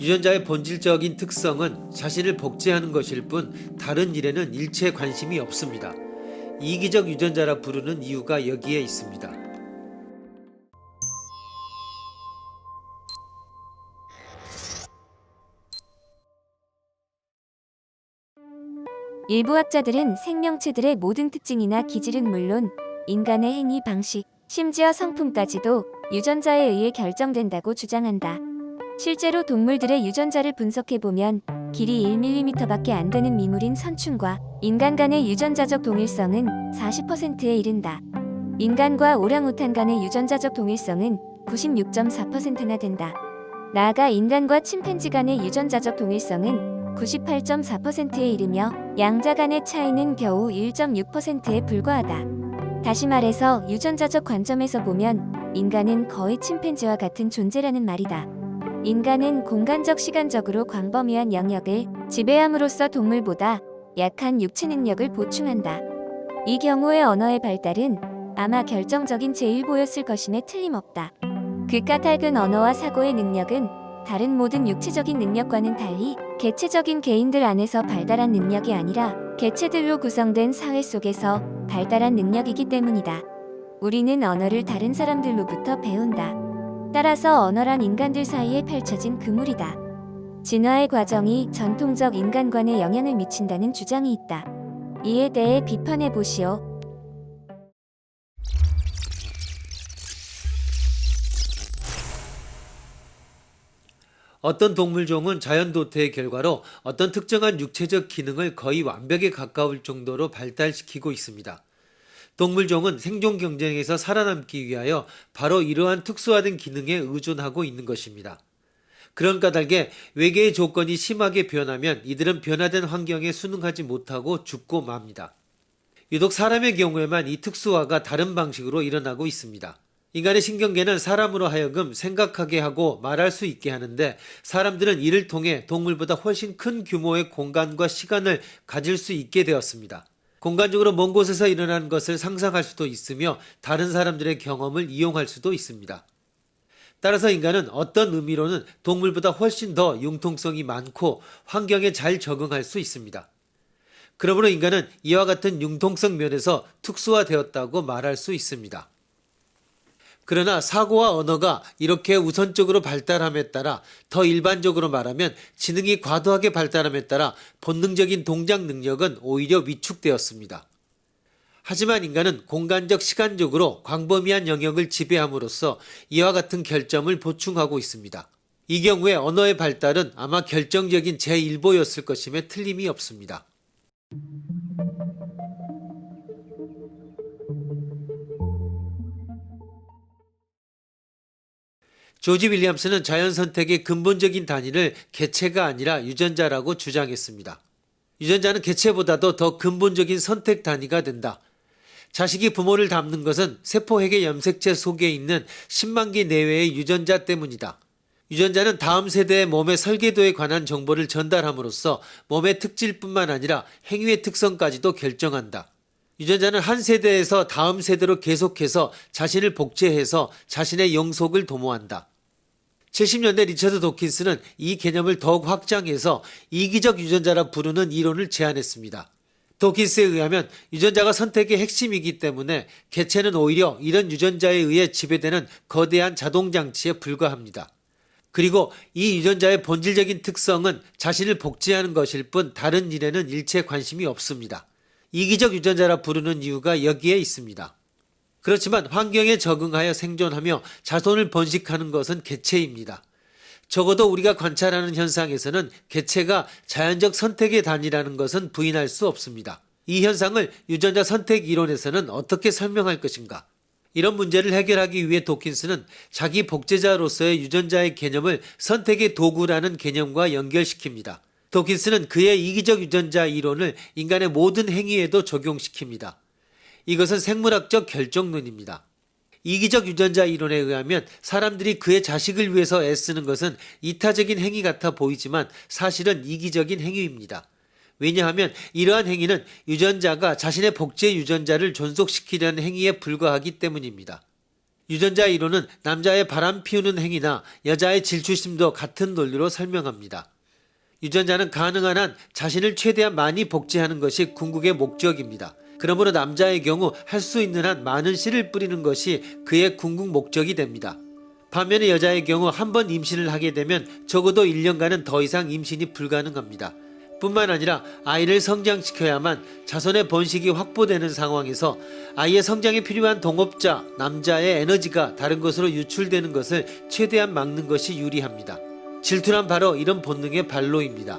유전자의 본질적인 특성은 자신을 복제하는 것일 뿐 다른 일에는 일체 관심이 없습니다. 이기적 유전자라 부르는 이유가 여기에 있습니다. 일부 학자들은 생명체들의 모든 특징이나 기질은 물론 인간의 행위 방식, 심지어 성품까지도 유전자에 의해 결정된다고 주장한다. 실제로 동물들의 유전자를 분석해보면 길이 1mm밖에 안 되는 미물인 선충과 인간 간의 유전자적 동일성은 40%에 이른다. 인간과 오랑우탄 간의 유전자적 동일성은 96.4%나 된다. 나아가 인간과 침팬지 간의 유전자적 동일성은 98.4%에 이르며 양자 간의 차이는 겨우 1.6%에 불과하다. 다시 말해서 유전자적 관점에서 보면 인간은 거의 침팬지와 같은 존재라는 말이다. 인간은 공간적 시간적으로 광범위한 영역을 지배함으로써 동물보다 약한 육체 능력을 보충한다. 이 경우의 언어의 발달은 아마 결정적인 제1보였을 것임에 틀림없다. 그 까닭은 언어와 사고의 능력은 다른 모든 육체적인 능력과는 달리 개체적인 개인들 안에서 발달한 능력이 아니라 개체들로 구성된 사회 속에서 발달한 능력이기 때문이다. 우리는 언어를 다른 사람들로부터 배운다. 따라서 언어란 인간들 사이에 펼쳐진 그물이다. 진화의 과정이 전통적 인간관에 영향을 미친다는 주장이 있다. 이에 대해 비판해 보시오. 어떤 동물종은 자연도태의 결과로 어떤 특정한 육체적 기능을 거의 완벽에 가까울 정도로 발달시키고 있습니다. 동물종은 생존 경쟁에서 살아남기 위하여 바로 이러한 특수화된 기능에 의존하고 있는 것입니다. 그런 까닭에 외계의 조건이 심하게 변하면 이들은 변화된 환경에 순응하지 못하고 죽고 맙니다. 유독 사람의 경우에만 이 특수화가 다른 방식으로 일어나고 있습니다. 인간의 신경계는 사람으로 하여금 생각하게 하고 말할 수 있게 하는데 사람들은 이를 통해 동물보다 훨씬 큰 규모의 공간과 시간을 가질 수 있게 되었습니다. 공간적으로 먼 곳에서 일어나는 것을 상상할 수도 있으며 다른 사람들의 경험을 이용할 수도 있습니다. 따라서 인간은 어떤 의미로는 동물보다 훨씬 더 융통성이 많고 환경에 잘 적응할 수 있습니다. 그러므로 인간은 이와 같은 융통성 면에서 특수화되었다고 말할 수 있습니다. 그러나 사고와 언어가 이렇게 우선적으로 발달함에 따라 더 일반적으로 말하면 지능이 과도하게 발달함에 따라 본능적인 동작 능력은 오히려 위축되었습니다. 하지만 인간은 공간적 시간적으로 광범위한 영역을 지배함으로써 이와 같은 결점을 보충하고 있습니다. 이 경우에 언어의 발달은 아마 결정적인 제1보였을 것임에 틀림이 없습니다. 조지 윌리엄스는 자연선택의 근본적인 단위를 개체가 아니라 유전자라고 주장했습니다. 유전자는 개체보다도 더 근본적인 선택 단위가 된다. 자식이 부모를 닮는 것은 세포핵의 염색체 속에 있는 10만 개 내외의 유전자 때문이다. 유전자는 다음 세대의 몸의 설계도에 관한 정보를 전달함으로써 몸의 특질뿐만 아니라 행위의 특성까지도 결정한다. 유전자는 한 세대에서 다음 세대로 계속해서 자신을 복제해서 자신의 영속을 도모한다. 70년대 리처드 도킨스는 이 개념을 더욱 확장해서 이기적 유전자라 부르는 이론을 제안했습니다. 도킨스에 의하면 유전자가 선택의 핵심이기 때문에 개체는 오히려 이런 유전자에 의해 지배되는 거대한 자동장치에 불과합니다. 그리고 이 유전자의 본질적인 특성은 자신을 복제하는 것일 뿐 다른 일에는 일체 관심이 없습니다. 이기적 유전자라 부르는 이유가 여기에 있습니다. 그렇지만 환경에 적응하여 생존하며 자손을 번식하는 것은 개체입니다. 적어도 우리가 관찰하는 현상에서는 개체가 자연적 선택의 단위라는 것은 부인할 수 없습니다. 이 현상을 유전자 선택 이론에서는 어떻게 설명할 것인가? 이런 문제를 해결하기 위해 도킨스는 자기 복제자로서의 유전자의 개념을 선택의 도구라는 개념과 연결시킵니다. 도킨스는 그의 이기적 유전자 이론을 인간의 모든 행위에도 적용시킵니다. 이것은 생물학적 결정론입니다. 이기적 유전자 이론에 의하면 사람들이 그의 자식을 위해서 애쓰는 것은 이타적인 행위 같아 보이지만 사실은 이기적인 행위입니다. 왜냐하면 이러한 행위는 유전자가 자신의 복제 유전자를 존속시키려는 행위에 불과하기 때문입니다. 유전자 이론은 남자의 바람 피우는 행위나 여자의 질투심도 같은 논리로 설명합니다. 유전자는 가능한 한 자신을 최대한 많이 복제하는 것이 궁극의 목적입니다. 그러므로 남자의 경우 할 수 있는 한 많은 씨를 뿌리는 것이 그의 궁극 목적이 됩니다. 반면에 여자의 경우 한 번 임신을 하게 되면 적어도 1년간은 더 이상 임신이 불가능합니다. 뿐만 아니라 아이를 성장시켜야만 자손의 번식이 확보되는 상황에서 아이의 성장에 필요한 동업자, 남자의 에너지가 다른 것으로 유출되는 것을 최대한 막는 것이 유리합니다. 질투란 바로 이런 본능의 발로입니다.